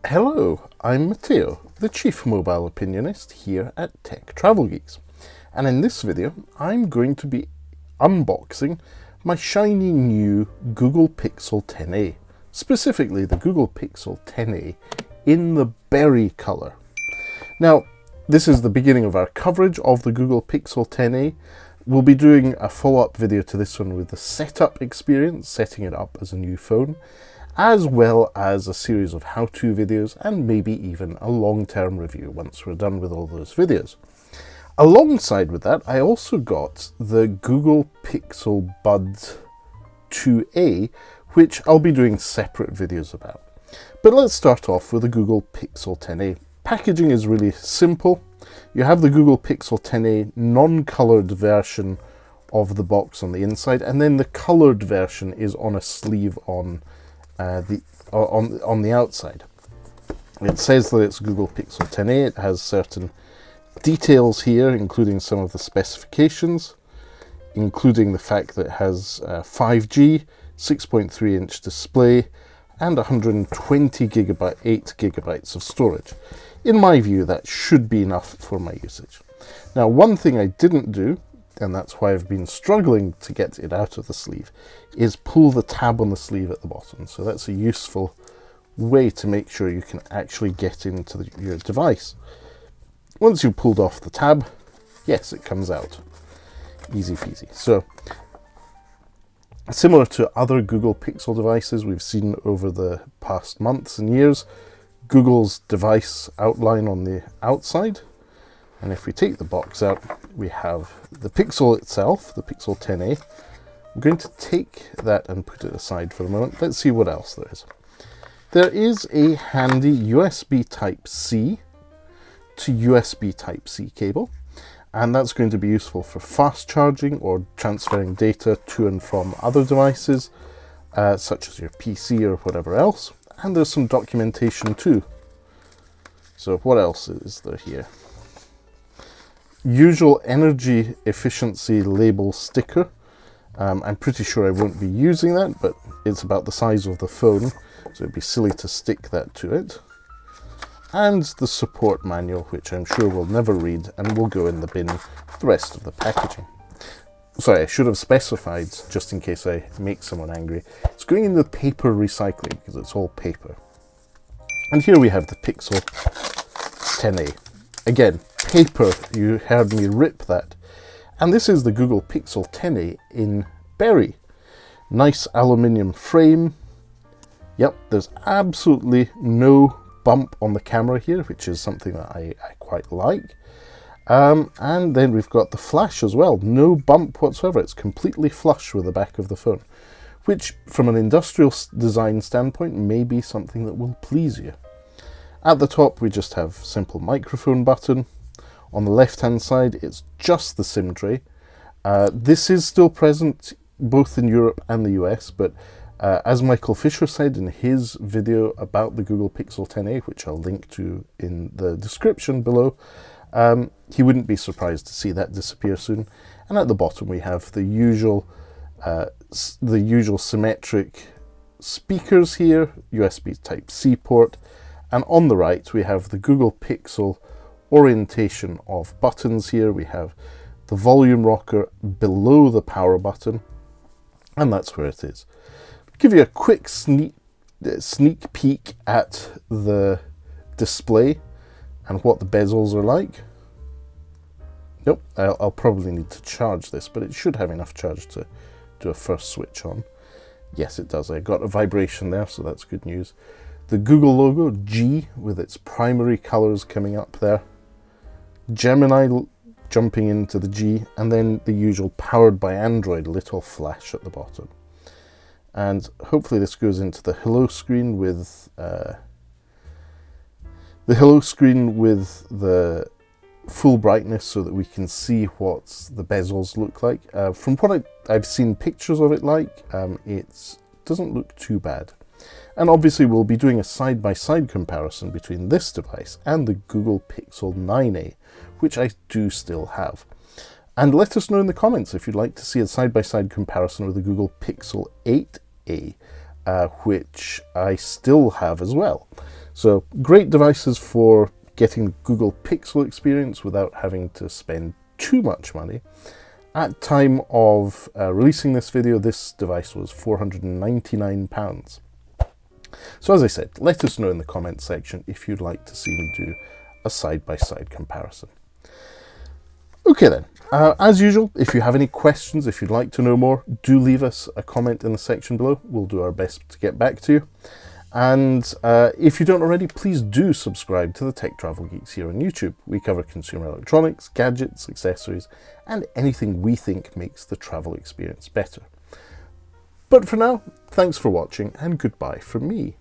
Hello, I'm Matteo, the Chief Mobile Opinionist here at Tech Travel Geeks, and in this video I'm going to be unboxing my shiny new Google Pixel 10a, specifically the Google Pixel 10a in the berry color. Now, this is the beginning of our coverage of the Google Pixel 10a. We'll be doing a follow-up video to this one with the setup experience, setting it up as a new phone, as well as a series of how-to videos and maybe even a long-term review once we're done with all those videos. Alongside with that, I also got the Google Pixel Buds 2a, which I'll be doing separate videos about. But let's start off with the Google Pixel 10a. Packaging is really simple. You have the Google Pixel 10a non-colored version of the box on the inside, and then the colored version is on a sleeve on the outside. It says that it's Google Pixel 10a. It has certain details here, including some of the specifications, including the fact that it has 5G, 6.3 inch display, and 120 gigabyte, 8 gigabytes of storage. In my view, that should be enough for my usage. Now, one thing I didn't do, and that's why I've been struggling to get it out of the sleeve, is pull the tab on the sleeve at the bottom. So that's a useful way to make sure you can actually get into your device. Once you've pulled off the tab, yes, it comes out. Easy peasy. So, similar to other Google Pixel devices we've seen over the past months and years, Google's device outline on the outside. And if we take the box out, we have the Pixel itself, the Pixel 10a. I'm going to take that and put it aside for a moment. Let's see what else there is. There is a handy USB Type-C to USB Type-C cable, and that's going to be useful for fast charging or transferring data to and from other devices, such as your PC or whatever else. And there's some documentation too. So what else is there here? Usual energy efficiency label sticker. I'm pretty sure I won't be using that, but it's about the size of the phone, so it'd be silly to stick that to it. And the support manual, which I'm sure we'll never read and will go in the bin with the rest of the packaging. Sorry, I should have specified, just in case I make someone angry. It's going in the paper recycling because it's all paper. And here we have the Pixel 10a. Again, paper, you heard me rip that. And this is the Google Pixel 10a in berry. Nice aluminium frame. Yep, there's absolutely no bump on the camera here, which is something that I quite like. And then we've got the flash as well. No bump whatsoever. It's completely flush with the back of the phone, which from an industrial design standpoint may be something that will please you. At the top, we just have simple microphone button. On the left-hand side, it's just the SIM tray. This is still present both in Europe and the US, but as Michael Fisher said in his video about the Google Pixel 10a, which I'll link to in the description below, he wouldn't be surprised to see that disappear soon. And at the bottom, we have the usual symmetric speakers here, USB Type-C port, and on the right, we have the Google Pixel orientation of buttons here. We have the volume rocker below the power button, and that's where it is. Give you a quick sneak peek at the display and what the bezels are like. Nope, I'll probably need to charge this, but it should have enough charge to do a first switch on. Yes, it does. I got a vibration there, so that's good news. The Google logo, G, with its primary colors coming up there. Gemini jumping into the G, and then the usual powered by Android little flash at the bottom. And hopefully this goes into the hello screen with the full brightness so that we can see what the bezels look like. From what I've seen pictures of it like, it doesn't look too bad. And obviously we'll be doing a side-by-side comparison between this device and the Google Pixel 9a, which I do still have. And let us know in the comments if you'd like to see a side-by-side comparison with the Google Pixel 8a, which I still have as well. So great devices for getting the Google Pixel experience without having to spend too much money. At time of releasing this video, this device was £499. So as I said, let us know in the comments section if you'd like to see me do a side-by-side comparison. Okay then, as usual, if you have any questions, if you'd like to know more, do leave us a comment in the section below. We'll do our best to get back to you. And if you don't already, please do subscribe to the Tech Travel Geeks here on YouTube. We cover consumer electronics, gadgets, accessories, and anything we think makes the travel experience better. But for now, thanks for watching and goodbye from me.